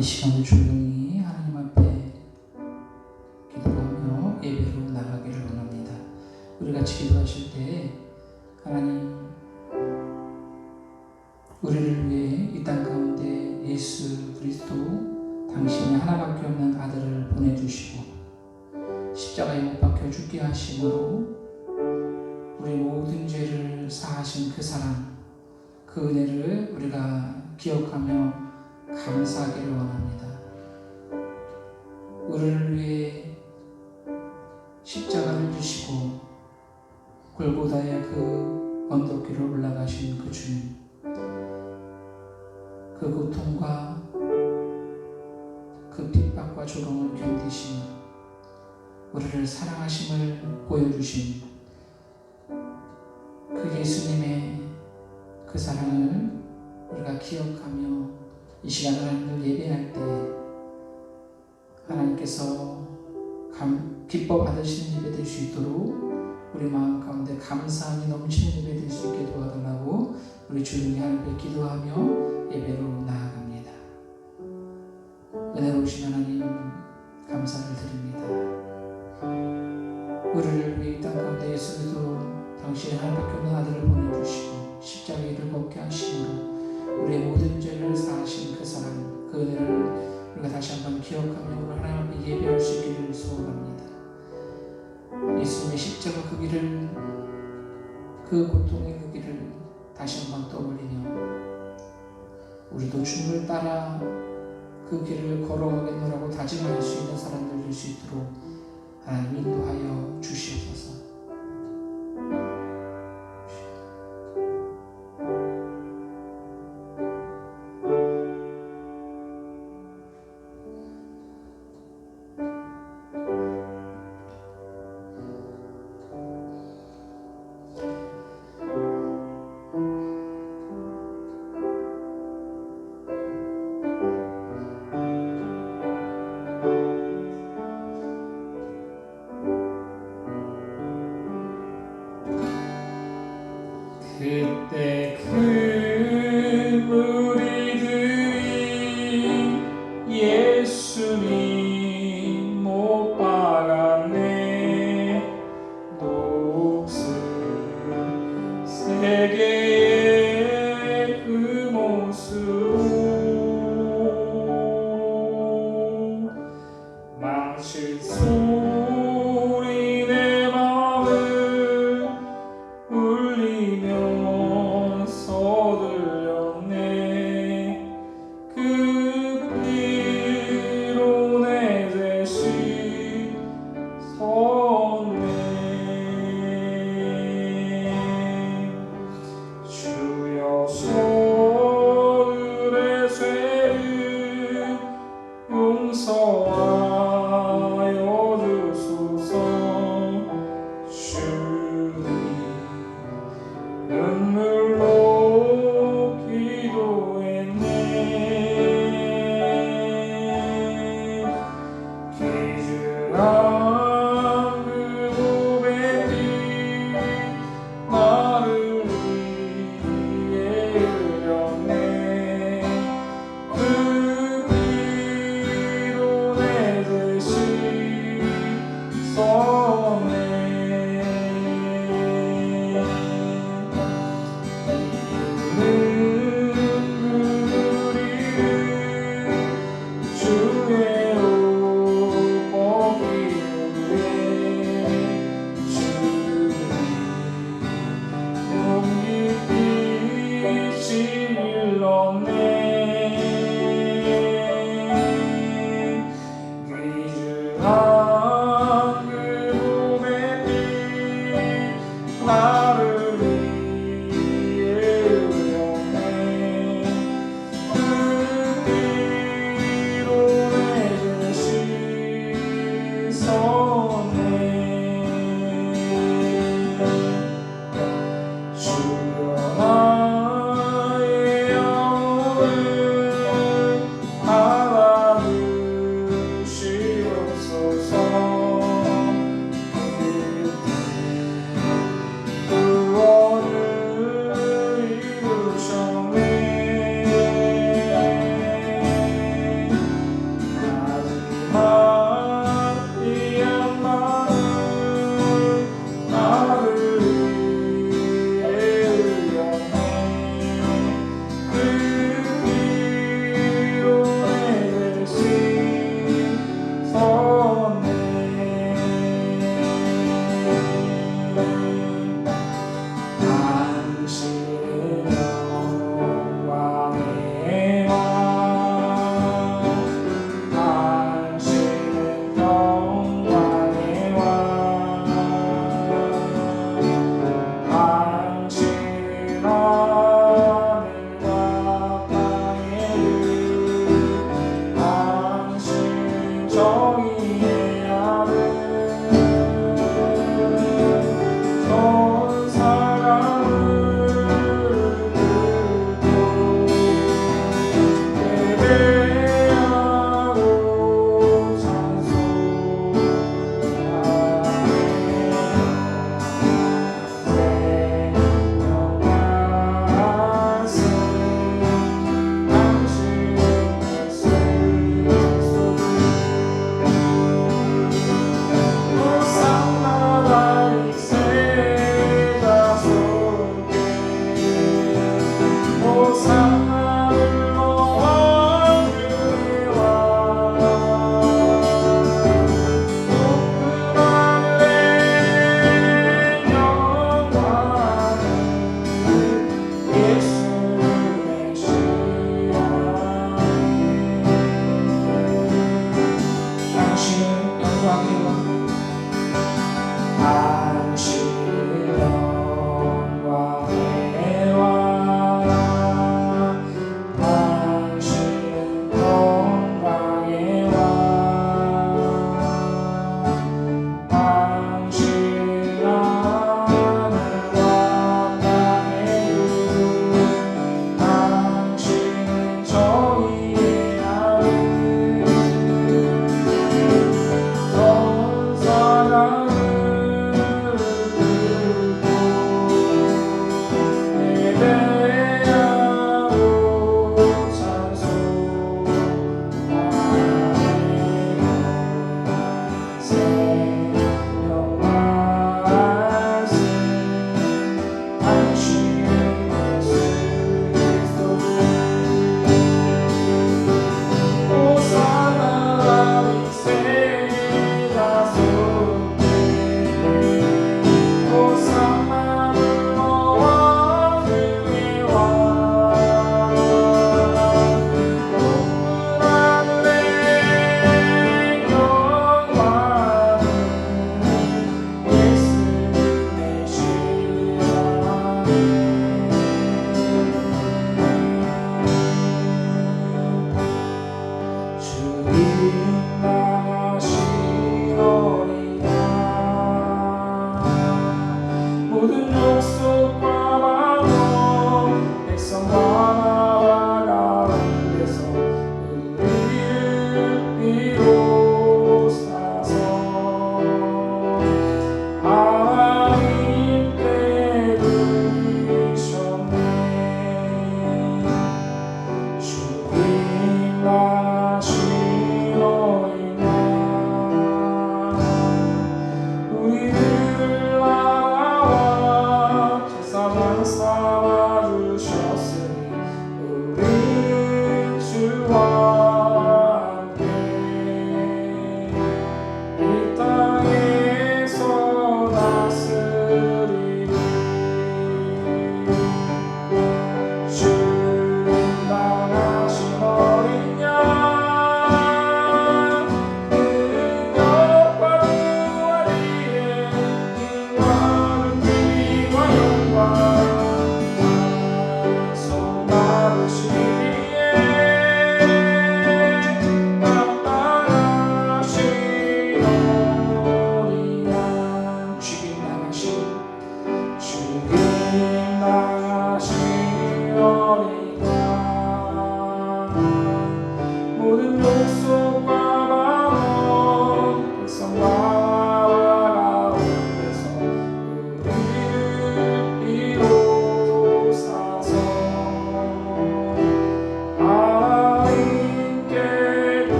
이 시간을 조용히 하나님 앞에 기도하며 예배로 나가기를 원합니다. 우리 같이 기도하실 때 하나님, 우리를 위해 이 땅 가운데 예수 그리스도 당신의 하나밖에 없는 아들을 보내주시고 십자가에 못 박혀 죽게 하심으로 우리 모든 죄를 사하신 그 사랑, 그 은혜를 우리가 기억하며 감사하기를 원합니다. 우리를 위해 십자가를 지시고 골고다의 그 언덕길을 올라가신 그 주님, 그 고통과 그 핍박과 조롱을 견디시며 우리를 사랑하심을 보여주신 그 예수님의 그 사랑을 우리가 기억하며 이 시간 하나님을 예배할 때 하나님께서 기뻐 받으시는 예배 될 수 있도록 우리 마음 가운데 감사함이 넘치는 예배 될 수 있게 도와달라고 우리 조용히 하나님께 기도하며 예배로 나아갑니다. 은혜로우신 하나님 감사를 드립니다. 우리를 위해 이 땅 가운데 예수도 당신의 하나님밖에 없는 아들을 보내주시고 십자가에 이를 걷게 하심으로 우리의 모든 죄를 사하신 그 사랑, 그 은혜를 우리가 다시 한번 기억하며 오늘 하나님 앞에 예배할 수 있기를 소원합니다. 예수님의 십자가 그 길을, 그 고통의 그 길을 다시 한번 떠올리며 우리도 주님을 따라 그 길을 걸어가겠노라고 다짐할 수 있는 사람들 될 수 있도록 하나님 인도하여 주시옵소서.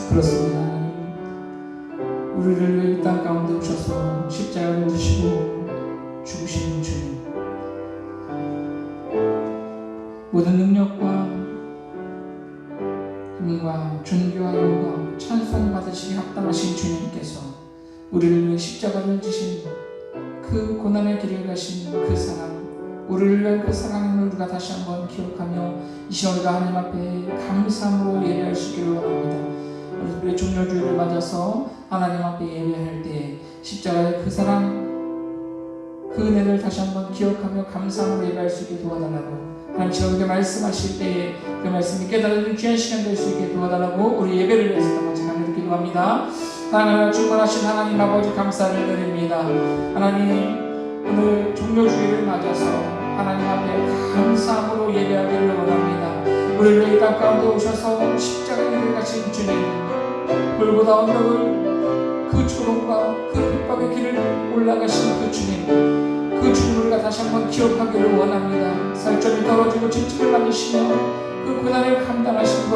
그렇습니다. 우리를 이 땅 가운데 오셔서 십자가를 지시고 죽으시는 주님, 모든 능력과 힘과 존귀와 영광 찬송 받으시기 합당하신 주님께서 우리를 위해 십자가를 지신 그 고난의 길을 가신 그 사랑, 우리를 위한 그 사랑을 우리가 다시 한번 기억하며 이 시간 우리가 하나님 앞에 감사함으로 예배할 수 있기를 원합니다. 우리의 종료주일을 맞아서 하나님 앞에 예배할 때 십자가의 그 사랑, 그 은혜를 다시 한번 기억하며 감사함으로 예배할 수 있게 도와달라고, 하나님 지금 우리에게 말씀하실 때에 그 말씀이 깨달아지는 귀한 시간 될 수 있게 도와달라고 우리 예배를 위해서 다 같이 간절히 기도합니다. 하나님 충만하신 하나님 아버지 감사를 드립니다. 하나님 오늘 종료주일을 맞아서 하나님 앞에 감사함으로 예배하기를 원합니다. 우리를 이 땅 가운데 오셔서 십자가의 길을 가신 주님, 골고다 언덕을 그 초롱과 그 빛밥의 길을 올라가신 그 주님, 그 주님을 우리가 다시 한번 기억하기를 원합니다. 살점이 떨어지고 질증을 받으시며 그 고난을 감당하신 것,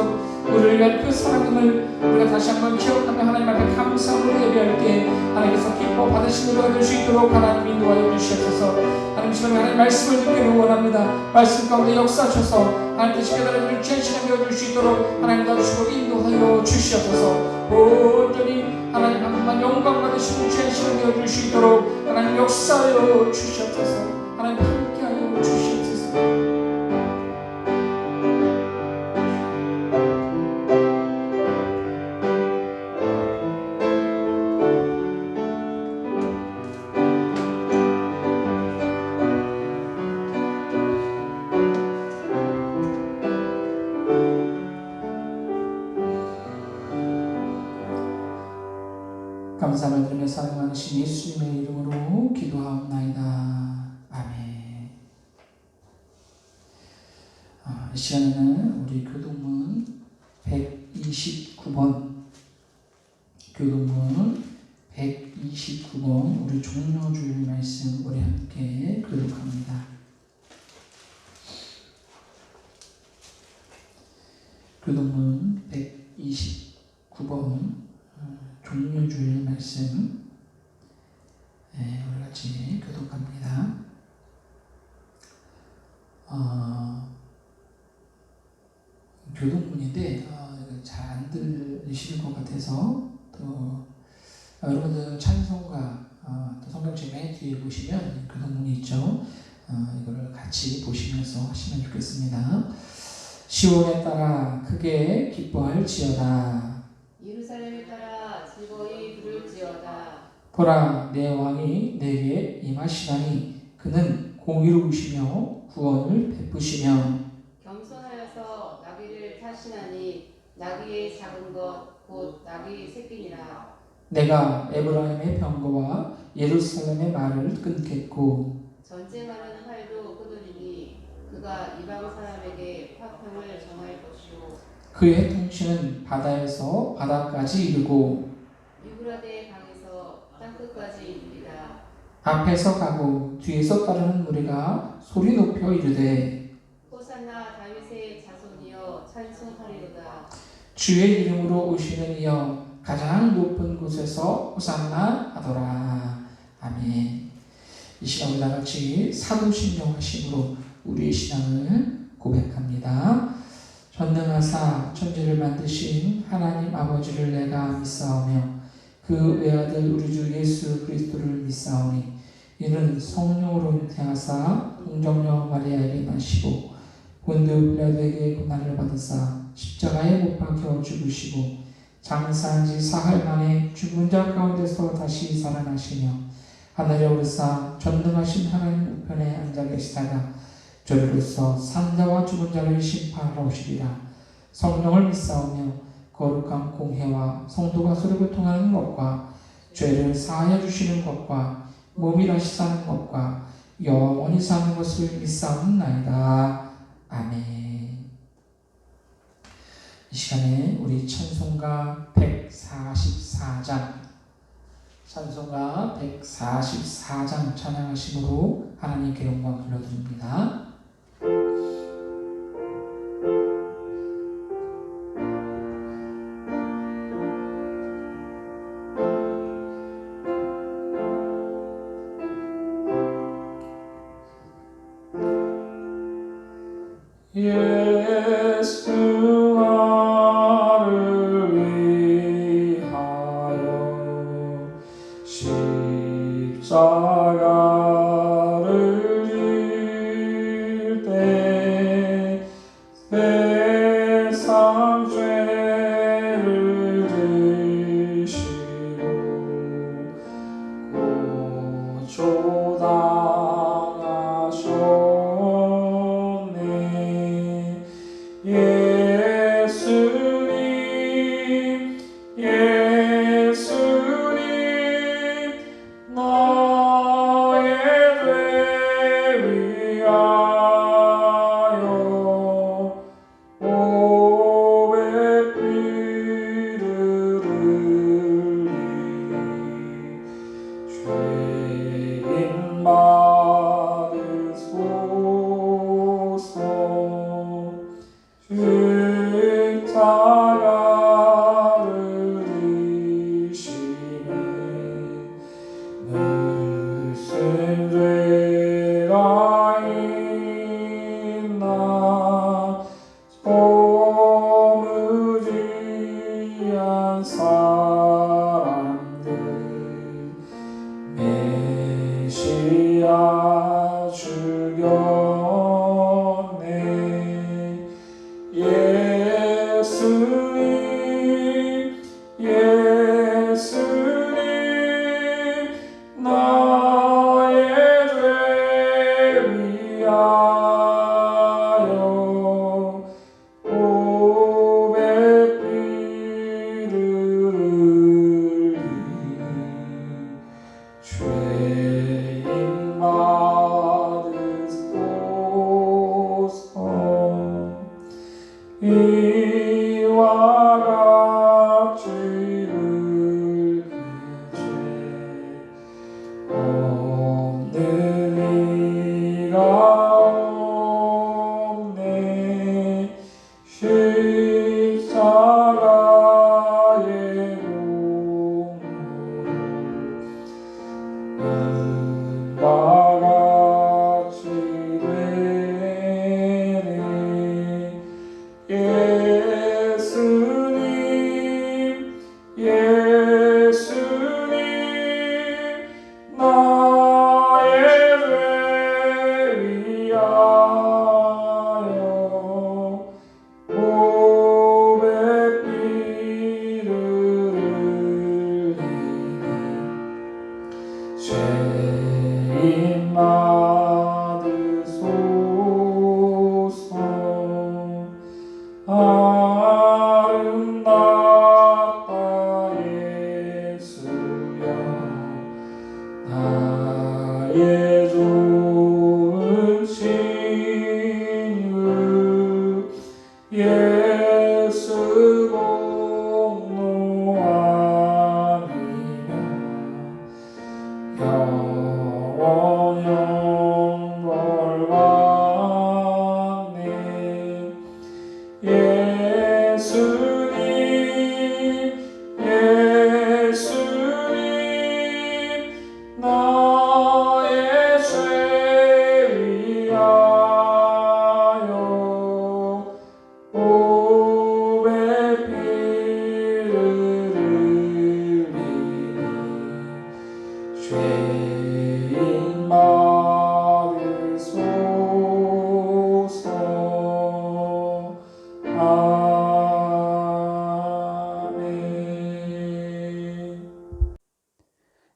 우리를 위한 그 사랑임을 우리가 다시 한번 기억하며 하나님 앞에 감사함으로 예배할 때 하나님께서 기뻐 받으시는 걸 얻을 수 있도록 하나님 인도하여 주시옵소서. 하나님 시간에 하나님 말씀을 듣기를 원합니다. 말씀 가운데 역사하셔서 하나님께서 깨달아주는 귀한 시간이 얻을 수 있도록 하나님 도와주시고 인도하여 주시옵소서. 온전히 하나님 한 분만 영광 받으시고 귀한 시간이 얻을 수 있도록 하나님 역사하여 주시옵소서. 하나님 함께하여 주시옵소서. 감사를 드리며 사랑하신 예수님의 이름으로 기도하옵나이다. 아멘. 이 시간에는 우리 교동문 129번 교동문 129번 우리 종료주일 말씀 우리 함께 교독합니다. 교동문 129번 종료주일 말씀 우리 같이 교독합니다. 교동문인데 잘 안 들리실 것 같아서 또 여러분들 찬송가 또 성경책 맨 뒤에 보시면 그 성문이 있죠. 이거를 같이 보시면서 하시면 좋겠습니다. 시온에 따라 크게 기뻐할지어다. 예루살렘에 따라 즐거이 부를지어다. 보라, 내 왕이 내게 임하시나니 그는 공의로우시며 구원을 베푸시며 겸손하여서 나귀를 타시나니 나귀의 작은 것 곧 나귀 새끼니라. 내가 에브라임의 병거와 예루살렘의 말을 끊겠고 전쟁하는 활도 끊으리니 그가 이방 사람에게 화평을 정할 것이요 그의 통치는 바다에서 바다까지 이르고 유브라데 강에서 땅끝까지 이르리라. 앞에서 가고 뒤에서 따르는 무리가 소리 높여 이르되 호산나 다윗의 자손이여 찬송하리로다. 주의 이름으로 오시는 이여 가장 높은 곳에서 호산나 하더라. 아멘. 이 시간 우리 다같이 사도신경 하심으로 우리의 신앙을 고백합니다. 전능하사 천지를 만드신 하나님 아버지를 내가 믿사오며 그 외아들 우리 주 예수 그리스도를 믿사오니 이는 성령으로 잉태하사 동정녀 마리아에게 나시고 본드 빌라도에게 고난을 받으사 십자가에 못 박혀 죽으시고 장사한 지 사흘 만에 죽은 자 가운데서 다시 살아나시며 하늘에 오르사 전능하신 하나님 우편에 앉아 계시다가 저리로서 산자와 죽은 자를 심판하러 오시리라. 성령을 믿사오며 거룩한 공회와 성도가 서로 교통하는 것과 죄를 사하여 주시는 것과 몸이 다시 사는 것과 영원히 사는 것을 믿사옵나이다. 아멘. 이 시간에 우리 찬송가 144장 찬양하심으로 하나님께 영광 돌려드립니다. 예수 나를 위하여 십자가를 질 때 세상 죄를 지시고 고초당하셨네. 예수님 나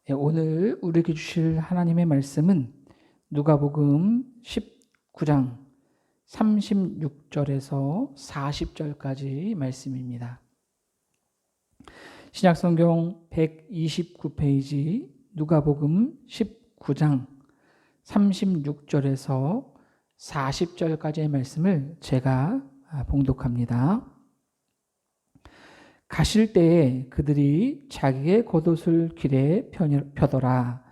오늘 우리에게 주실 하나님의 말씀은 누가복음 19장 36절에서 40절까지 말씀입니다. 신약성경 129페이지 누가복음 19장 36절에서 40절까지의 말씀을 제가 봉독합니다. 가실 때에 그들이 자기의 겉옷을 길에 펴더라.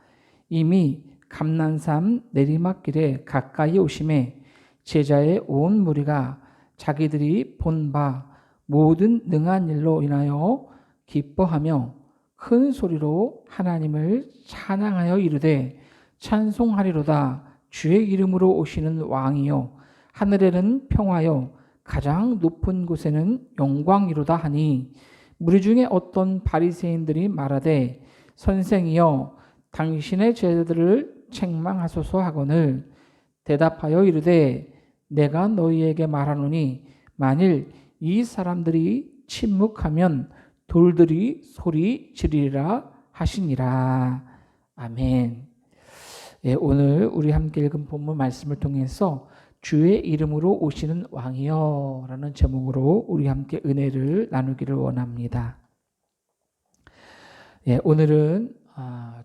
이미 감난산 내리막길에 가까이 오심에 제자의 온 무리가 자기들이 본 바 모든 능한 일로 인하여 기뻐하며 큰 소리로 하나님을 찬양하여 이르되 찬송하리로다. 주의 이름으로 오시는 왕이요 하늘에는 평화요 가장 높은 곳에는 영광이로다 하니 무리 중에 어떤 바리새인들이 말하되 선생이여 당신의 제자들을 책망하소서 하거늘 대답하여 이르되 내가 너희에게 말하노니 만일 이 사람들이 침묵하면 돌들이 소리 지르리라 하시니라. 아멘. 오늘 우리 함께 읽은 본문 말씀을 통해서 주의 이름으로 오시는 왕이여 라는 제목으로 우리 함께 은혜를 나누기를 원합니다. 오늘은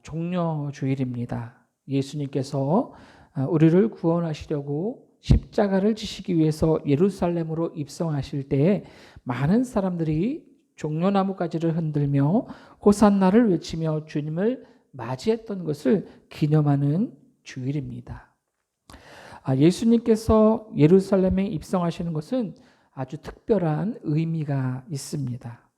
종려주일입니다. 예수님께서 우리를 구원하시려고 십자가를 지시기 위해서 예루살렘으로 입성하실 때에 많은 사람들이 종려나무가지를 흔들며 호산나를 외치며 주님을 맞이했던 것을 기념하는 주일입니다. 예수님께서 예루살렘에 입성하시는 것은 아주 특별한 의미가 있습니다.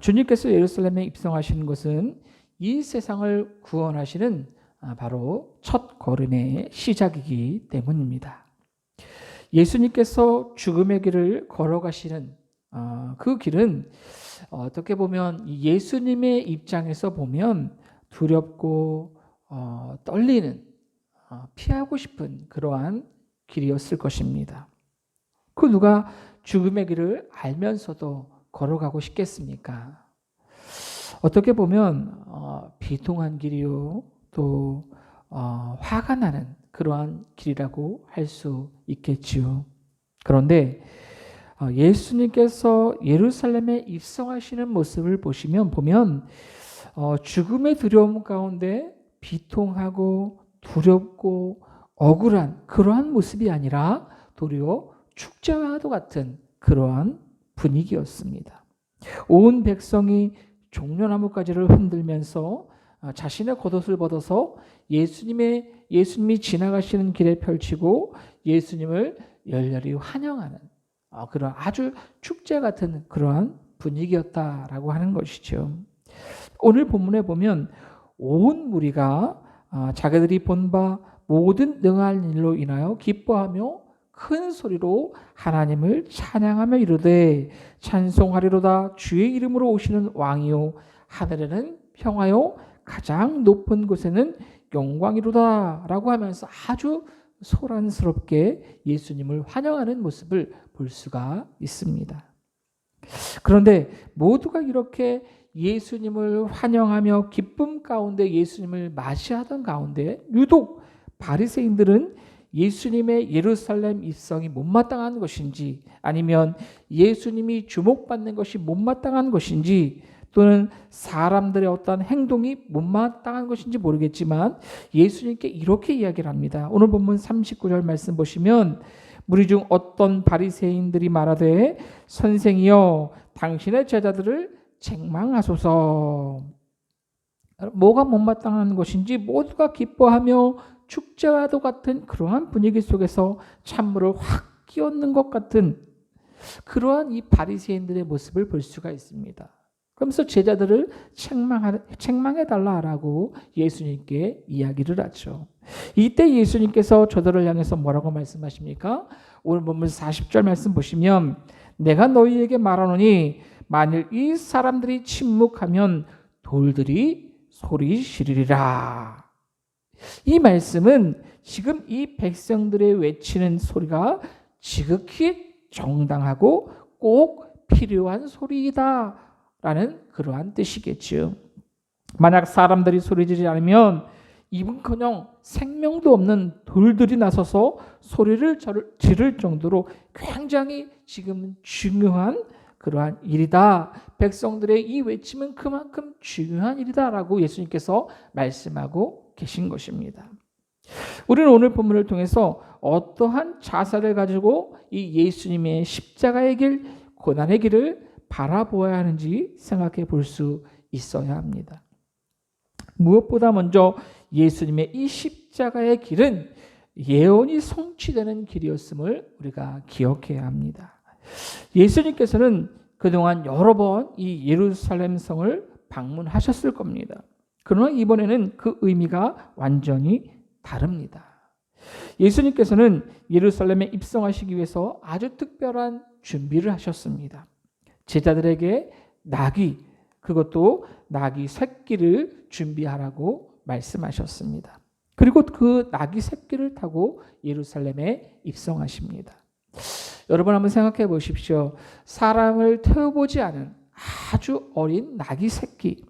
주님께서 예루살렘에 입성하시는 것은 이 세상을 구원하시는 바로 첫 걸음의 시작이기 때문입니다. 예수님께서 죽음의 길을 걸어가시는 그 길은 어떻게 보면 예수님의 입장에서 보면 두렵고 떨리는 피하고 싶은 그러한 길이었을 것입니다. 그 누가 죽음의 길을 알면서도 걸어가고 싶겠습니까? 어떻게 보면 비통한 길이요 또 화가 나는 그러한 길이라고 할 수 있겠지요. 그런데 예수님께서 예루살렘에 입성하시는 모습을 보면 죽음의 두려움 가운데 비통하고 두렵고 억울한 그러한 모습이 아니라 도리어 축제와도 같은 그러한 분위기였습니다. 온 백성이 종려나무가지를 흔들면서 자신의 겉옷을 벗어서 예수님이 지나가시는 길에 펼치고 예수님을 열렬히 환영하는 그런 아주 축제 같은 그러한 분위기였다라고 하는 것이죠. 오늘 본문에 보면 온 무리가 자기들이 본 바 모든 능한 일로 인하여 기뻐하며 큰 소리로 하나님을 찬양하며 이르되 찬송하리로다. 주의 이름으로 오시는 왕이요 하늘에는 평화요 가장 높은 곳에는 영광이로다 라고 하면서 아주 소란스럽게 예수님을 환영하는 모습을 볼 수가 있습니다. 그런데 모두가 이렇게 예수님을 환영하며 기쁨 가운데 예수님을 맞이하던 가운데 유독 바리새인들은 예수님의 예루살렘 입성이 못마땅한 것인지 아니면 예수님이 주목받는 것이 못마땅한 것인지 또는 사람들의 어떤 행동이 못마땅한 것인지 모르겠지만 예수님께 이렇게 이야기를 합니다. 오늘 본문 39절 말씀 보시면 무리 중 어떤 바리새인들이 말하되 선생이여 당신의 제자들을 책망하소서. 뭐가 못마땅한 것인지 모두가 기뻐하며 축제와도 같은 그러한 분위기 속에서 찬물을 확 끼얹는 것 같은 그러한 이 바리새인들의 모습을 볼 수가 있습니다. 그러면서 제자들을 책망해달라고 예수님께 이야기를 하죠. 이때 예수님께서 저들을 향해서 뭐라고 말씀하십니까? 오늘 본문 40절 말씀 보시면 내가 너희에게 말하노니 만일 이 사람들이 침묵하면 돌들이 소리 지르리라. 이 말씀은 지금 이 백성들의 외치는 소리가 지극히 정당하고 꼭 필요한 소리이다 라는 그러한 뜻이겠죠. 만약 사람들이 소리지르지 않으면 이분커녕 생명도 없는 돌들이 나서서 소리를 지를 정도로 굉장히 지금 중요한 그러한 일이다. 백성들의 이 외침은 그만큼 중요한 일이다라고 예수님께서 말씀하고 계신 것입니다. 우리는 오늘 본문을 통해서 어떠한 자세를 가지고 이 예수님의 십자가의 길, 고난의 길을 바라보아야 하는지 생각해 볼 수 있어야 합니다. 무엇보다 먼저 예수님의 이 십자가의 길은 예언이 성취되는 길이었음을 우리가 기억해야 합니다. 예수님께서는 그동안 여러 번 이 예루살렘 성을 방문하셨을 겁니다. 그러나 이번에는 그 의미가 완전히 다릅니다. 예수님께서는 예루살렘에 입성하시기 위해서 아주 특별한 준비를 하셨습니다. 제자들에게 나귀, 그것도 나귀 새끼를 준비하라고 말씀하셨습니다. 그리고 그 나귀 새끼를 타고 예루살렘에 입성하십니다. 여러분 한번 생각해 보십시오. 사람을 태워보지 않은 아주 어린 나귀 새끼,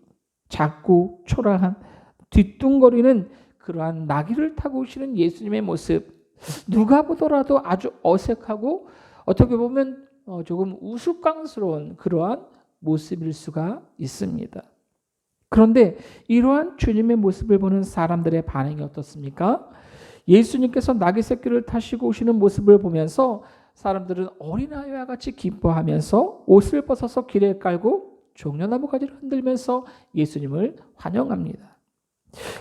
작고 초라한 뒤뚱거리는 그러한 나귀를 타고 오시는 예수님의 모습, 누가 보더라도 아주 어색하고 어떻게 보면 조금 우스꽝스러운 그러한 모습일 수가 있습니다. 그런데 이러한 주님의 모습을 보는 사람들의 반응이 어떻습니까? 예수님께서 나귀 새끼를 타시고 오시는 모습을 보면서 사람들은 어린아이와 같이 기뻐하면서 옷을 벗어서 길에 깔고 종려나무 가지를 흔들면서 예수님을 환영합니다.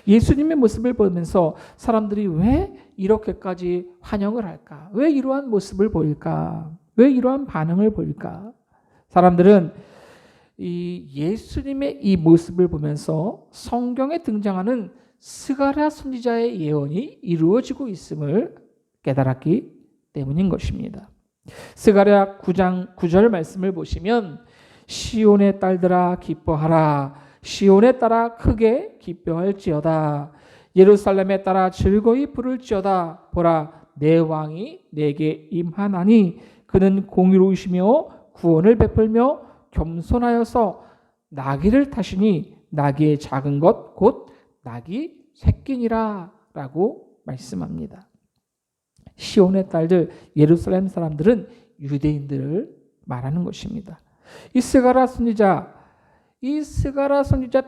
예수님의 모습을 보면서 사람들이 왜 이렇게까지 환영을 할까? 왜 이러한 모습을 보일까? 왜 이러한 반응을 보일까? 사람들은 이 예수님의 이 모습을 보면서 성경에 등장하는 스가랴 선지자의 예언이 이루어지고 있음을 깨달았기 때문인 것입니다. 스가랴 9장 9절 말씀을 보시면 시온의 딸들아 기뻐하라. 시온에 따라 크게 기뻐할지어다. 예루살렘에 따라 즐거이 부를지어다. 보라, 내 왕이 내게 임하나니 그는 공의로우시며 구원을 베풀며 겸손하여서 나귀를 타시니 나귀의 작은 것 곧 나귀 새끼니라 라고 말씀합니다. 시온의 딸들, 예루살렘 사람들은 유대인들을 말하는 것입니다. 이 스가랴 선지자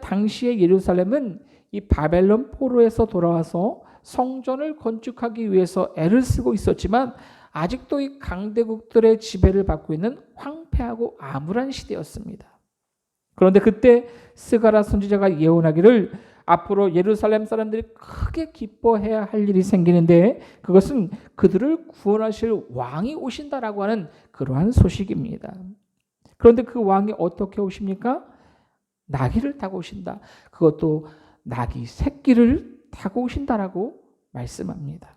당시의 예루살렘은 이 바벨론 포로에서 돌아와서 성전을 건축하기 위해서 애를 쓰고 있었지만 아직도 이 강대국들의 지배를 받고 있는 황폐하고 암울한 시대였습니다. 그런데 그때 스가랴 선지자가 예언하기를 앞으로 예루살렘 사람들이 크게 기뻐해야 할 일이 생기는데 그것은 그들을 구원하실 왕이 오신다라고 하는 그러한 소식입니다. 그런데 그 왕이 어떻게 오십니까? 나귀를 타고 오신다. 그것도 나귀 새끼를 타고 오신다라고 말씀합니다.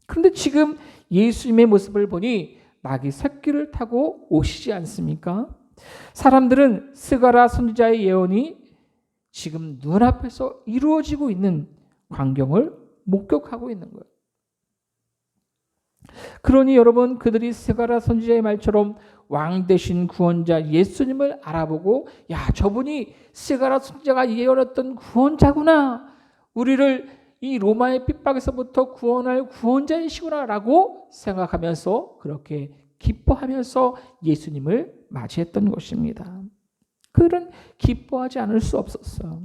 그런데 지금 예수님의 모습을 보니 나귀 새끼를 타고 오시지 않습니까? 사람들은 스가랴 선지자의 예언이 지금 눈앞에서 이루어지고 있는 광경을 목격하고 있는 거예요. 그러니 여러분, 그들이 스가랴 선지자의 말처럼 왕 되신 구원자 예수님을 알아보고 야, 저분이 스가랴 선지자가 예언했던 구원자구나. 우리를 이 로마의 핍박에서부터 구원할 구원자이시구나 라고 생각하면서 그렇게 기뻐하면서 예수님을 맞이했던 것입니다. 그들은 기뻐하지 않을 수 없었어요.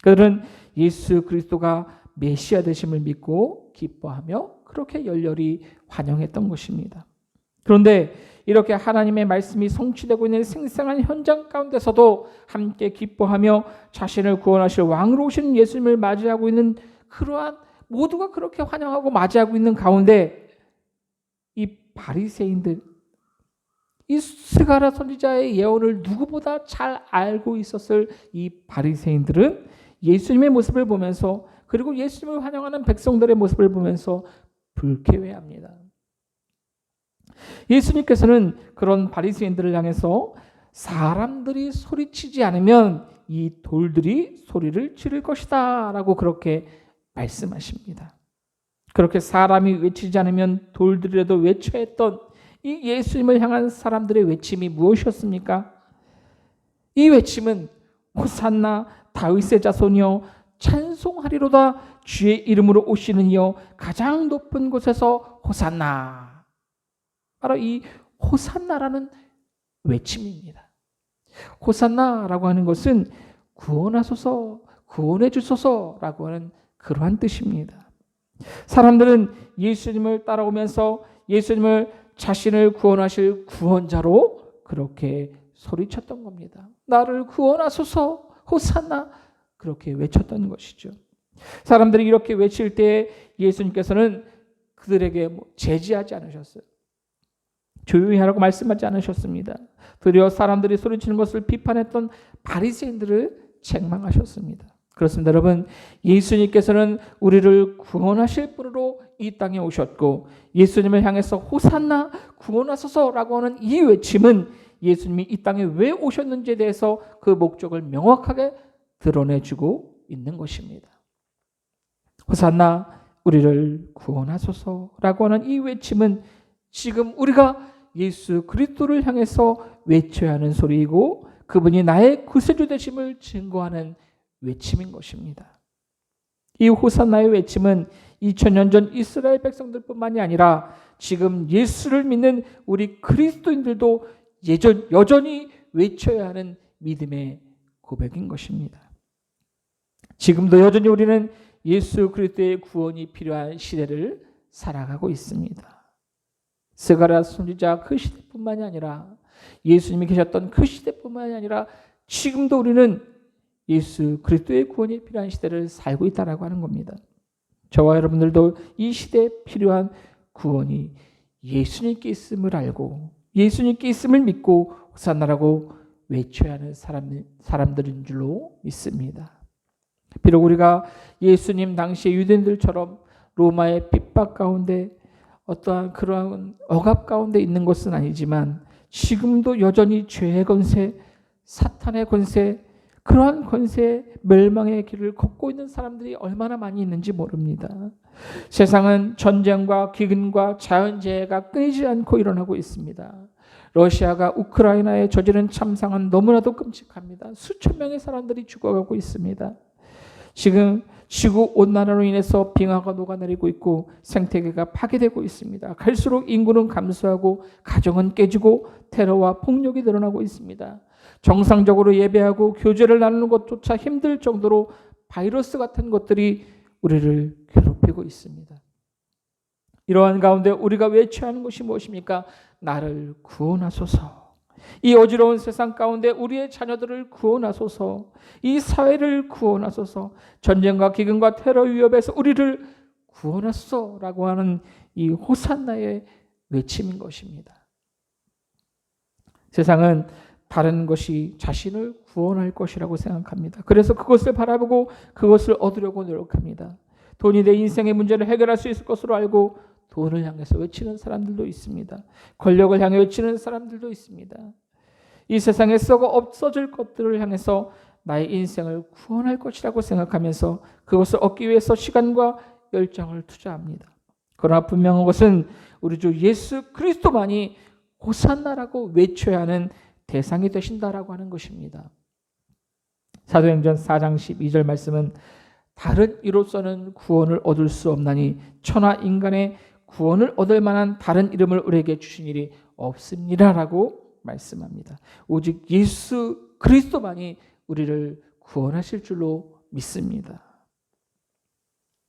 그들은 예수 그리스도가 메시아 되심을 믿고 기뻐하며 그렇게 열렬히 환영했던 것입니다. 그런데 이렇게 하나님의 말씀이 성취되고 있는 생생한 현장 가운데서도 함께 기뻐하며 자신을 구원하실 왕으로 오신 예수님을 맞이하고 있는 그러한 모두가 그렇게 환영하고 맞이하고 있는 가운데 이 바리새인들, 이 스가랴 선지자의 예언을 누구보다 잘 알고 있었을 이 바리새인들은 예수님의 모습을 보면서 그리고 예수님을 환영하는 백성들의 모습을 보면서 불쾌해합니다. 예수님께서는 그런 바리새인들을 향해서 사람들이 소리치지 않으면 이 돌들이 소리를 지를 것이다 라고 그렇게 말씀하십니다. 그렇게 사람이 외치지 않으면 돌들이라도 외쳐야 했던 이 예수님을 향한 사람들의 외침이 무엇이었습니까? 이 외침은 호산나 다윗의 자손이여 찬송하리로다. 주의 이름으로 오시는 이여 가장 높은 곳에서 호산나. 바로 이 호산나라는 외침입니다. 호산나라고 하는 것은 구원하소서, 구원해 주소서라고 하는 그러한 뜻입니다. 사람들은 예수님을 따라오면서 예수님을 자신을 구원하실 구원자로 그렇게 소리쳤던 겁니다. 나를 구원하소서, 호산나, 그렇게 외쳤던 것이죠. 사람들이 이렇게 외칠 때 예수님께서는 그들에게 제지하지 않으셨어요. 조용히 하라고 말씀하지 않으셨습니다. 도리어 사람들이 소리치는 것을 비판했던 바리새인들을 책망하셨습니다. 그렇습니다. 여러분, 예수님께서는 우리를 구원하실 분으로 이 땅에 오셨고 예수님을 향해서 호산나 구원하소서라고 하는 이 외침은 예수님이 이 땅에 왜 오셨는지에 대해서 그 목적을 명확하게 드러내주고 있는 것입니다. 호산나 우리를 구원하소서라고 하는 이 외침은 지금 우리가 예수 그리스도를 향해서 외쳐야 하는 소리이고 그분이 나의 구세주 되심을 증거하는 외침인 것입니다. 이 호산나의 외침은 2000년 전 이스라엘 백성들뿐만이 아니라 지금 예수를 믿는 우리 그리스도인들도 여전히 외쳐야 하는 믿음의 고백인 것입니다. 지금도 여전히 우리는 예수 그리스도의 구원이 필요한 시대를 살아가고 있습니다. 스가랴 선지자 그 시대뿐만이 아니라 예수님이 계셨던 그 시대뿐만이 아니라 지금도 우리는 예수 그리스도의 구원이 필요한 시대를 살고 있다라고 하는 겁니다. 저와 여러분들도 이 시대에 필요한 구원이 예수님께 있음을 알고 예수님께 있음을 믿고 호산나라고 외쳐야 하는 사람들인 줄로 믿습니다. 비록 우리가 예수님 당시의 유대인들처럼 로마의 핍박 가운데 어떠한 그러한 억압 가운데 있는 것은 아니지만 지금도 여전히 죄의 권세, 사탄의 권세, 그러한 권세, 멸망의 길을 걷고 있는 사람들이 얼마나 많이 있는지 모릅니다. 세상은 전쟁과 기근과 자연재해가 끊이지 않고 일어나고 있습니다. 러시아가 우크라이나에 저지른 참상은 너무나도 끔찍합니다. 수천 명의 사람들이 죽어가고 있습니다. 지금 지구온난화로 인해서 빙하가 녹아내리고 있고 생태계가 파괴되고 있습니다. 갈수록 인구는 감소하고 가정은 깨지고 테러와 폭력이 늘어나고 있습니다. 정상적으로 예배하고 교제를 나누는 것조차 힘들 정도로 바이러스 같은 것들이 우리를 괴롭히고 있습니다. 이러한 가운데 우리가 외쳐야 하는 것이 무엇입니까? 나를 구원하소서. 이 어지러운 세상 가운데 우리의 자녀들을 구원하소서. 이 사회를 구원하소서. 전쟁과 기근과 테러 위협에서 우리를 구원하소서라고 하는 이 호산나의 외침인 것입니다. 세상은 다른 것이 자신을 구원할 것이라고 생각합니다. 그래서 그것을 바라보고 그것을 얻으려고 노력합니다. 돈이 내 인생의 문제를 해결할 수 있을 것으로 알고 돈을 향해서 외치는 사람들도 있습니다. 권력을 향해 외치는 사람들도 있습니다. 이 세상에 썩어 없어질 것들을 향해서 나의 인생을 구원할 것이라고 생각하면서 그것을 얻기 위해서 시간과 열정을 투자합니다. 그러나 분명한 것은 우리 주 예수 그리스도만이 호산나라고 외쳐야 하는 대상이 되신다라고 하는 것입니다. 사도행전 4장 12절 말씀은 다른 이로서는 구원을 얻을 수 없나니 천하 인간의 구원을 얻을 만한 다른 이름을 우리에게 주신 일이 없습니다라고 말씀합니다. 오직 예수 그리스도만이 우리를 구원하실 줄로 믿습니다.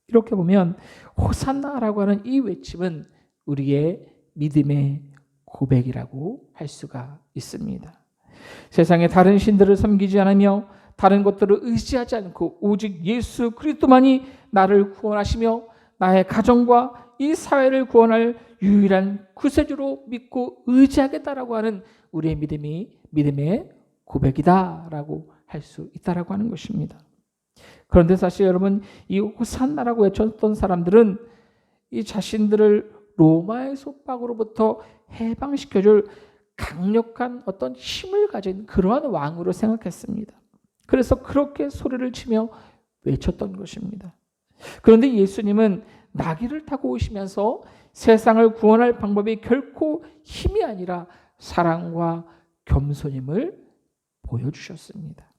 이렇게 보면 호산나라고 하는 이 외침은 우리의 믿음의 고백이라고 할 수가 있습니다. 세상에 다른 신들을 섬기지 않으며 다른 것들을 의지하지 않고 오직 예수 그리스도만이 나를 구원하시며 나의 가정과 이 사회를 구원할 유일한 구세주로 믿고 의지하겠다라고 하는 우리의 믿음의 고백이다라고 할 수 있다라고 하는 것입니다. 그런데 사실 여러분, 이 호산나라고 외쳤던 사람들은 이 자신들을 로마의 속박으로부터 해방시켜줄 강력한 어떤 힘을 가진 그러한 왕으로 생각했습니다. 그래서 그렇게 소리를 치며 외쳤던 것입니다. 그런데 예수님은 나귀를 타고 오시면서 세상을 구원할 방법이 결코 힘이 아니라 사랑과 겸손임을 보여주셨습니다.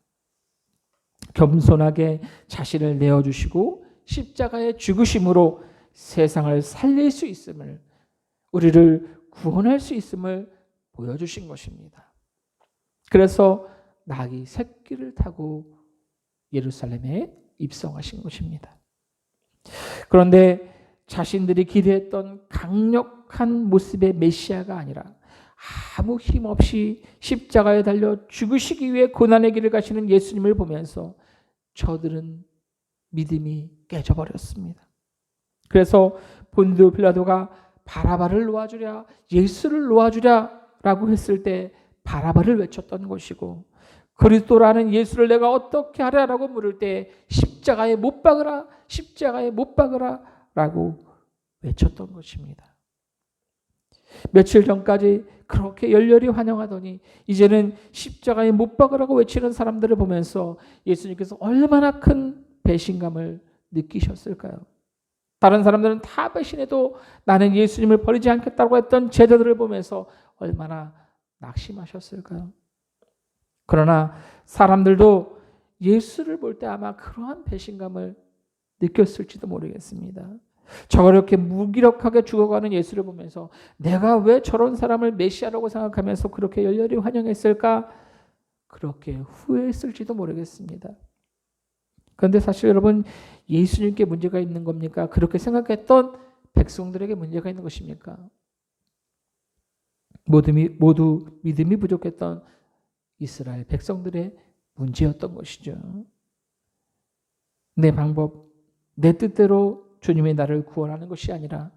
겸손하게 자신을 내어주시고 십자가의 죽으심으로 세상을 살릴 수 있음을, 우리를 구원할 수 있음을 보여주신 것입니다. 그래서 낙이 새끼를 타고 예루살렘에 입성하신 것입니다. 그런데 자신들이 기대했던 강력한 모습의 메시아가 아니라 아무 힘 없이 십자가에 달려 죽으시기 위해 고난의 길을 가시는 예수님을 보면서 저들은 믿음이 깨져버렸습니다. 그래서 본디오 빌라도가 바라바를 놓아주랴, 예수를 놓아주랴 라고 했을 때 바라바를 외쳤던 것이고, 그리스도라는 예수를 내가 어떻게 하랴라고 물을 때 십자가에 못 박으라, 십자가에 못 박으라 라고 외쳤던 것입니다. 며칠 전까지 그렇게 열렬히 환영하더니 이제는 십자가에 못 박으라고 외치는 사람들을 보면서 예수님께서 얼마나 큰 배신감을 느끼셨을까요? 다른 사람들은 다 배신해도 나는 예수님을 버리지 않겠다고 했던 제자들을 보면서 얼마나 낙심하셨을까요? 그러나 사람들도 예수를 볼 때 아마 그러한 배신감을 느꼈을지도 모르겠습니다. 저렇게 무기력하게 죽어가는 예수를 보면서 내가 왜 저런 사람을 메시아라고 생각하면서 그렇게 열렬히 환영했을까? 그렇게 후회했을지도 모르겠습니다. 그런데 사실 여러분, 예수님께 문제가 있는 겁니까? 그렇게 생각했던 백성들에게 문제가 있는 것입니까? 모두 믿음이 부족했던 이스라엘 백성들의 문제였던 것이죠. 내 방법, 내 뜻대로 주님의 나를 구원하는 것이 아니라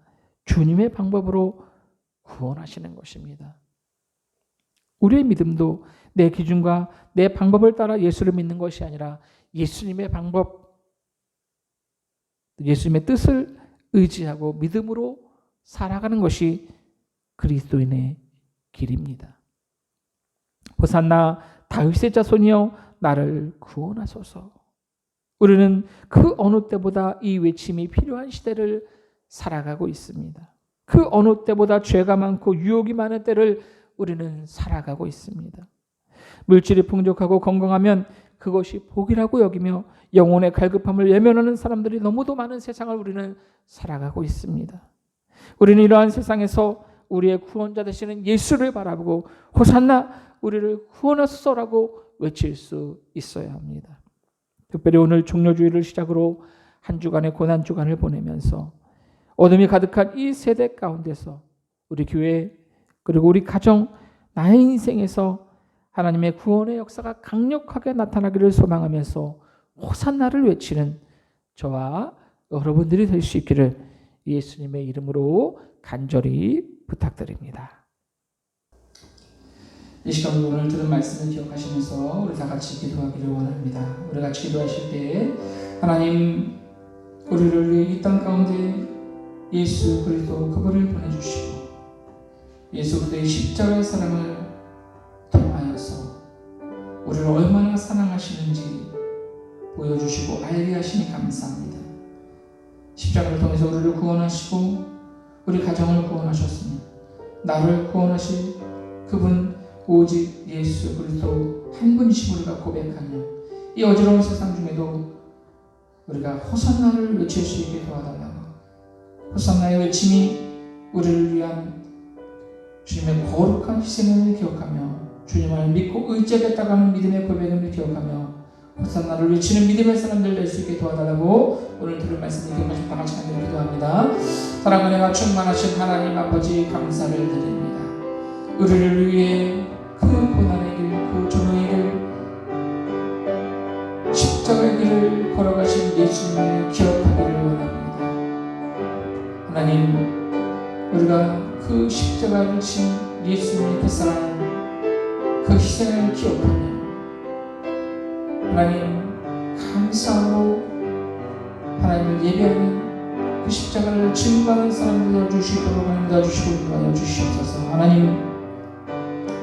주님의 방법으로 구원하시는 것입니다. 우리의 믿음도 내 기준과 내 방법을 따라 예수를 믿는 것이 아니라 예수님의 방법, 예수님의 뜻을 의지하고 믿음으로 살아가는 것이 그리스도인의 길입니다. 호산나 다윗의 자손이여 나를 구원하소서. 우리는 그 어느 때보다 이 외침이 필요한 시대를 살아가고 있습니다. 그 어느 때보다 죄가 많고 유혹이 많은 때를 우리는 살아가고 있습니다. 물질이 풍족하고 건강하면 그것이 복이라고 여기며 영혼의 갈급함을 외면하는 사람들이 너무도 많은 세상을 우리는 살아가고 있습니다. 우리는 이러한 세상에서 우리의 구원자 되시는 예수를 바라보고 호산나 우리를 구원하소서라고 외칠 수 있어야 합니다. 특별히 오늘 종료주일을 시작으로 한 주간의 고난 주간을 보내면서 어둠이 가득한 이 세대 가운데서 우리 교회 그리고 우리 가정, 나의 인생에서 하나님의 구원의 역사가 강력하게 나타나기를 소망하면서 호산나를 외치는 저와 여러분들이 될 수 있기를 예수님의 이름으로 간절히 부탁드립니다. 이 시간 오늘 들은 말씀을 기억하시면서 우리 다 같이 기도하기를 원합니다. 우리 같이 기도하실 때 하나님, 우리를 위해 이 땅 가운데 예수 그리스도 그분을 보내주시고 예수 그리스도의 십자가의 사랑을 통하여서 우리를 얼마나 사랑하시는지 보여주시고 알게 하시니 감사합니다. 십자가를 통해서 우리를 구원하시고 우리 가정을 구원하셨으니 나를 구원하실 그분 오직 예수 그리스도 한 분이심을 우리가 고백하며 이 어지러운 세상 중에도 우리가 호산나를 외칠 수 있게 도와달라고, 호산나의 외침이 우리를 위한 주님의 거룩한 희생을 기억하며 주님을 믿고 의지하겠다고 하는 믿음의 고백을 기억하며 호산나를 외치는 믿음의 사람들 될 수 있게 도와달라고 오늘 들을 말씀을 기억하시고 다 같이 하나님 기도합니다. 사랑과 은혜가 충만하신 하나님 아버지 감사를 드립니다. 우리를 위해 그 고난의 길, 그 조롱의 길, 십자가의 길을 걸어가신 예수님을 기억하기를 원합니다. 하나님, 우리가 그 십자가를 진 예수님의 뱃사랑 그 희생을 기억하며 하나님 감사하고 하나님을 예배하는 그 십자가를 증거하는 사람들 주시도록 하나님 주시고 인도하여 주시옵소서. 하나님,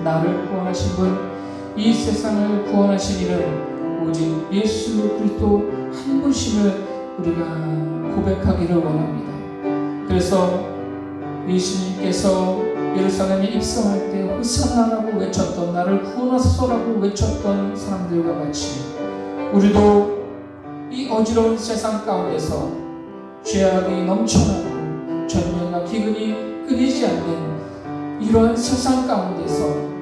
나를 구원하신 분, 이 세상을 구원하신 이는 오직 예수 그리스도 한 분심을 우리가 고백하기를 원합니다. 그래서 예수님께서 예루살렘에 입성할 때 호산나라고 외쳤던, 나를 구원하소서라고 외쳤던 사람들과 같이 우리도 이 어지러운 세상 가운데서 죄악이 넘쳐나고 전쟁과 기근이 끊이지 않는 이러한 세상 가운데서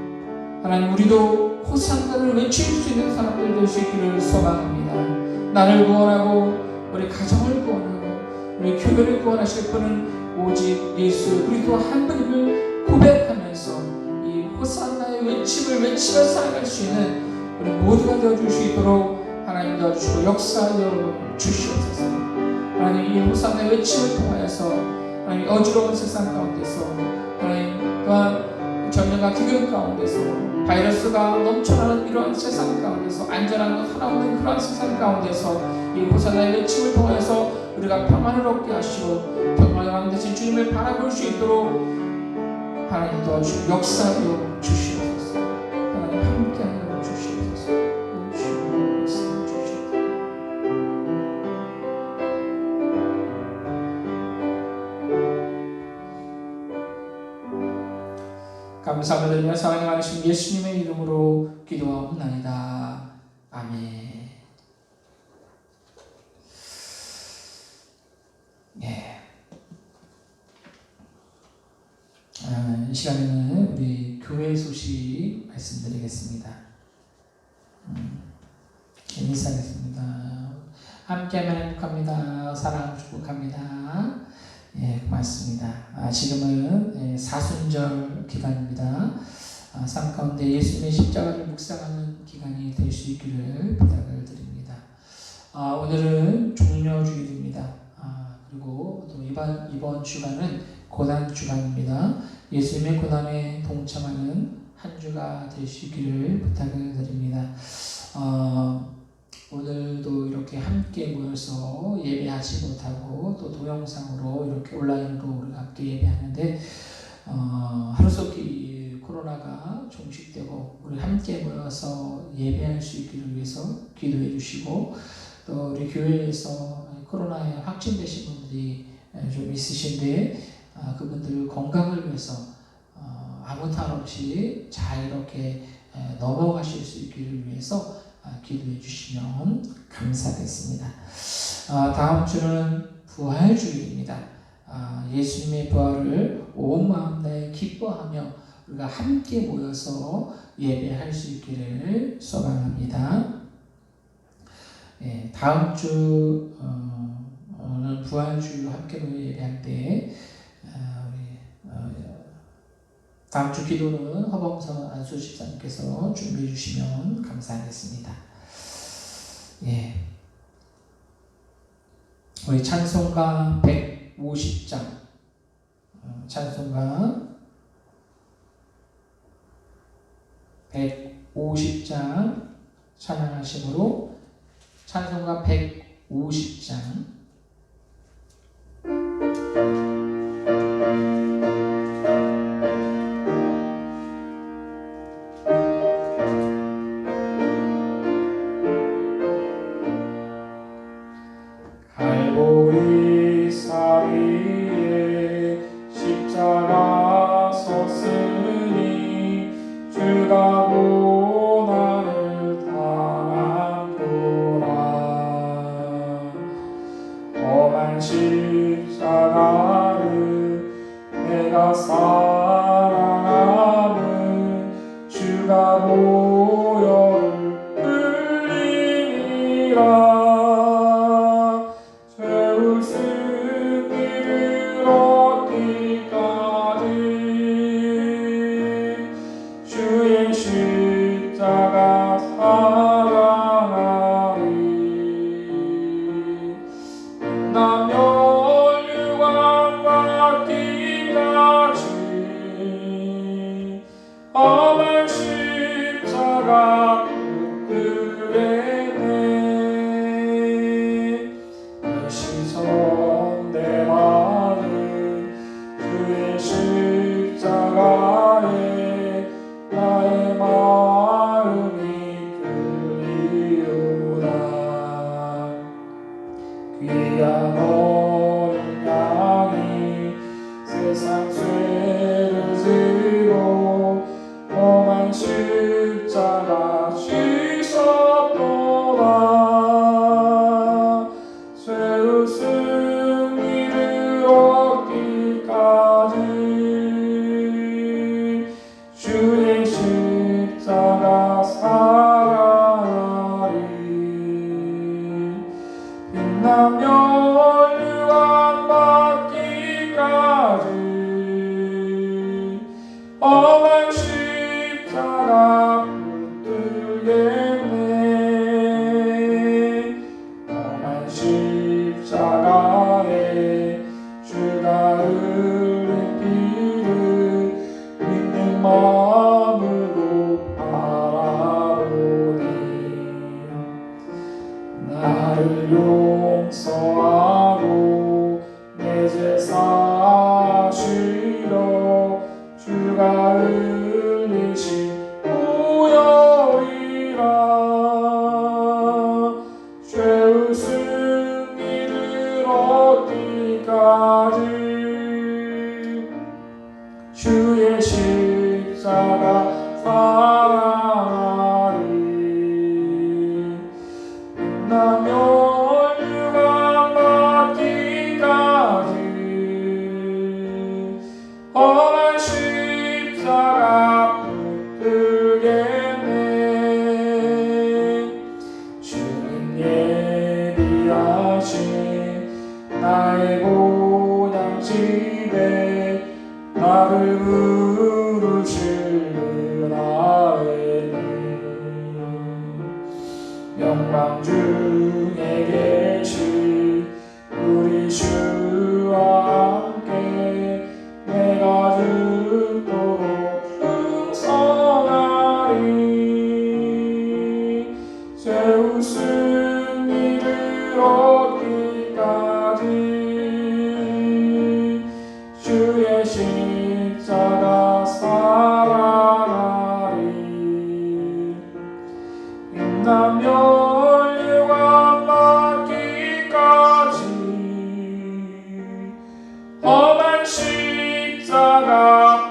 하나님 우리도 호산나를 외칠 수 있는 사람들 될 수 있기를 소망합니다. 나를 구원하고 우리 가정을 구원하고 우리 교회를 구원하실 분은 오직 예수 그리스도 한 분임을 고백하면서 이 호산나의 외침을 외치며 살아갈 수 있는 우리 모두가 되어줄 수 있도록 하나님 도와주시고 역사하여 주시옵소서. 하나님 이 호산나의 외침을 통하여서 하나님 어지러운 세상 가운데서 하나님 또한 전쟁과 기근 가운데서 바이러스가 넘쳐나는 이러한 세상 가운데서 안전한 것 하나 없는 그러한 세상 가운데서 이 호산나의 외침을 통하여서 우리가 평안을 얻게 하시고 평안의 왕 되신 주님을 바라볼 수 있도록 하나님 도와주시고 역사하여 주시옵소서. 하나님 함께하여 주시옵소서. 주님 말씀 주시옵소서. 감사함을 드리며 사랑이 많으신 예수님의 이름으로 기도하옵나이다. 아멘. 이 시간에는 우리 교회 소식 말씀드리겠습니다. 인사하겠습니다. 함께하면 행복합니다. 사랑 축복합니다. 고맙습니다. 지금은 사순절 기간입니다. 삶 가운데 예수님의 십자가를 묵상하는 기간이 될 수 있기를 부탁을 드립니다. 오늘은 종려주일입니다. 그리고 또 이번 주간은 고난 주간입니다. 예수님의 고난에 동참하는 한 주가 될 수 있기를 부탁을 드립니다. 오늘도 이렇게 함께 모여서 예배하지 못하고 또 동영상으로 이렇게 온라인으로 우리가 함께 예배하는데 하루속히 코로나가 종식되고 우리 함께 모여서 예배할 수 있기를 위해서 기도해 주시고 또 우리 교회에서 코로나에 확진되신 분들이 좀 있으신데 그분들 건강을 위해서 아무 탈 없이 잘 이렇게 넘어가실 수 있기를 위해서 기도해 주시면 감사하겠습니다. 다음 주는 부활주일입니다. 예수님의 부활을 온 마음 다해 기뻐하며 우리가 함께 모여서 예배할 수 있기를 소망합니다. 다음 주는 부활주일로 함께 모여 예배할 때 다음 주 기도는 허범선 안수 집사님께서 준비해 주시면 감사하겠습니다. 우리 찬송가 150장 찬송가 150장 찬양하심으로 찬송가 150장 갈보리 산 위에 십자가 섰으니 주가 고난을 당하노라. 험한 십자가를 내가 사랑함은 주가 보혈을 흘리니라. 험한 십자가 붙들에네. 그 시선 내 마음 그의 십자가에 나의 마음이 그리우다. 귀한 어린 양이 세상 죄를 지고 험한 십자가 지셨도다. 빛나며 유한 받기까지 험한 십자가 붙들겠네. 험한 십자가에 주가 흘린 피를 믿는 마음으로 바라보니 나를 용서하고 내 죄 사시려 주가 흘리신 보혈이라. 죄의 승리를 얻기까지 주의 십자가 사랑하리. 빛나며 유한 받기까지 험한 십자가 붙들겠네. 주님 예비하신 나의 보양집에 나를 부르시려나니 영광 중에 계신 우리 주와 함께 내가 죽도록 충성하리. 죄의 승리를 얻기까지 주의 십자가 사랑하리. 빛나며 유한 받기까지 험한 십자가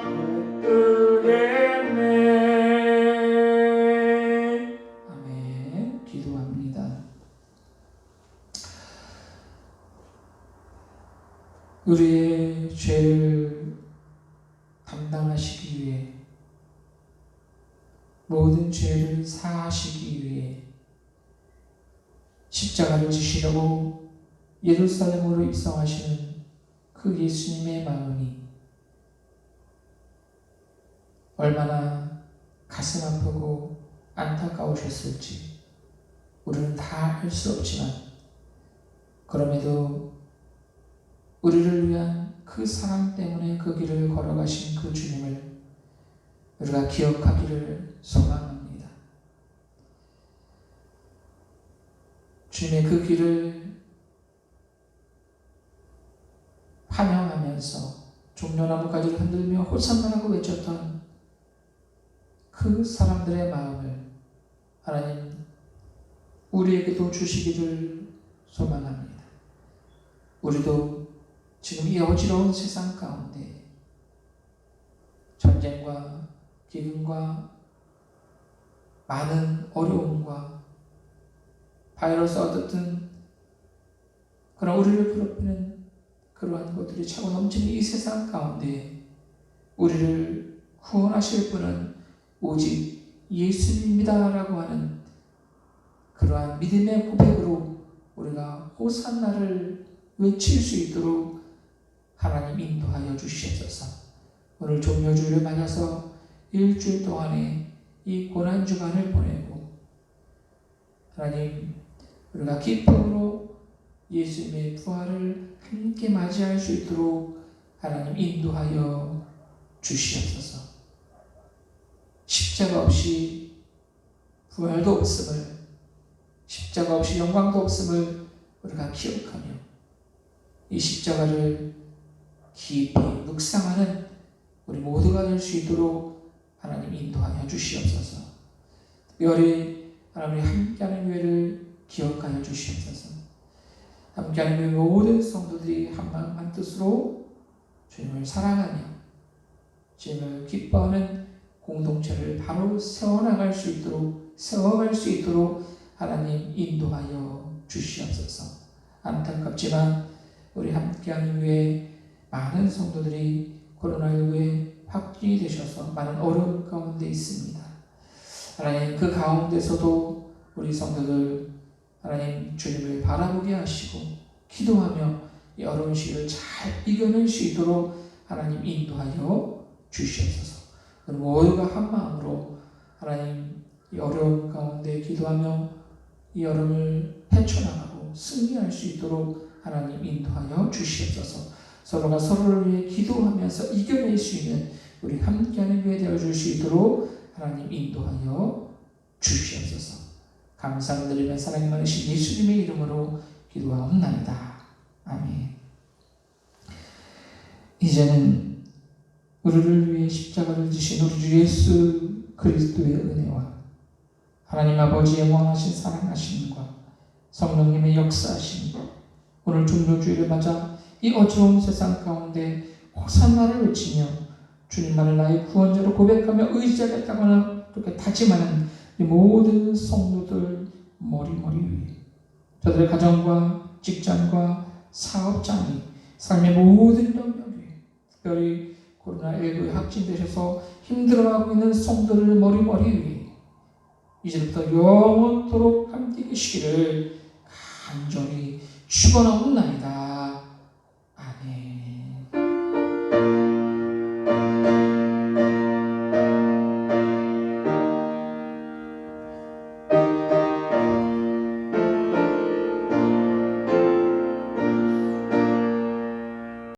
붙들겠네. 아멘. 기도합니다. 우리의 죄를 담당하시기 위해, 모든 죄를 사하시기 위해 십자가를 지시려고 예루살렘으로 입성하시는 그 예수님의 마음이 얼마나 가슴 아프고 안타까우셨을지 우리는 다 알 수 없지만, 그럼에도 우리를 위한 그 사랑 때문에 그 길을 걸어가신 그 주님을 우리가 기억하기를 소망합니다. 주님의 그 길을 환영하면서 종려나무가지를 흔들며 호산나라고 외쳤던 그 사람들의 마음을 하나님 우리에게도 주시기를 소망합니다. 우리도 지금 이 어지러운 세상 가운데 전쟁과 기근과 많은 어려움과 바이러스 어떻든 그런 우리를 괴롭히는 그러한 것들이 차고 넘치는 이 세상 가운데 우리를 구원하실 분은 오직 예수님이다라고 하는 그러한 믿음의 고백으로 우리가 호산나를 외칠 수 있도록 하나님 인도하여 주시옵소서. 오늘 종려주일을 맞아서 일주일 동안에 이 고난주간을 보내고 하나님 우리가 기쁨으로 예수님의 부활을 함께 맞이할 수 있도록 하나님 인도하여 주시옵소서. 십자가 없이 부활도 없음을, 십자가 없이 영광도 없음을 우리가 기억하며 이 십자가를 깊이 묵상하는 우리 모두가 될 수 있도록 하나님 인도하여 주시옵소서. 특별히 하나님이 함께하는 교회를 기억하여 주시옵소서. 함께하는 교회 모든 성도들이 한마음 한뜻으로 주님을 사랑하며 주님을 기뻐하는 공동체를 바로 세워갈 수 있도록 하나님 인도하여 주시옵소서. 안타깝지만 우리 함께하는 교회 많은 성도들이 코로나19에 확진이 되셔서 많은 어려움 가운데 있습니다. 하나님 그 가운데서도 우리 성도들 하나님 주님을 바라보게 하시고 기도하며 이 어려운 시기를 잘 이겨낼 수 있도록 하나님 인도하여 주시옵소서. 모두가 한 마음으로 하나님 이 어려움 가운데 기도하며 이 어려움을 헤쳐나가고 승리할 수 있도록 하나님 인도하여 주시옵소서. 서로가 서로를 위해 기도하면서 이겨낼 수 있는 우리 함께하는 교회 되어줄 수 있도록 하나님 인도하여 주시옵소서. 감사를 드리며 사랑이 많으신 예수님의 이름으로 기도하옵나이다. 아멘. 이제는 우리를 위해 십자가를 지신 우리 주 예수 그리스도의 은혜와 하나님 아버지의 원하신 사랑하심과 성령님의 역사하심, 오늘 종료주일을 맞아 이 어지러운 세상 가운데 호산나를 외치며 주님만을 나의 구원자로 고백하며 의지하겠다거나 그렇게 다짐하는 이 모든 성도들 머리 위에 저들의 가정과 직장과 사업장이 삶의 모든 영역에 특별히 코로나19에 확진되셔서 힘들어하고 있는 성도들 머리 위에 이제부터 영원토록 함께 계시기를 간절히 축원하옵나이다.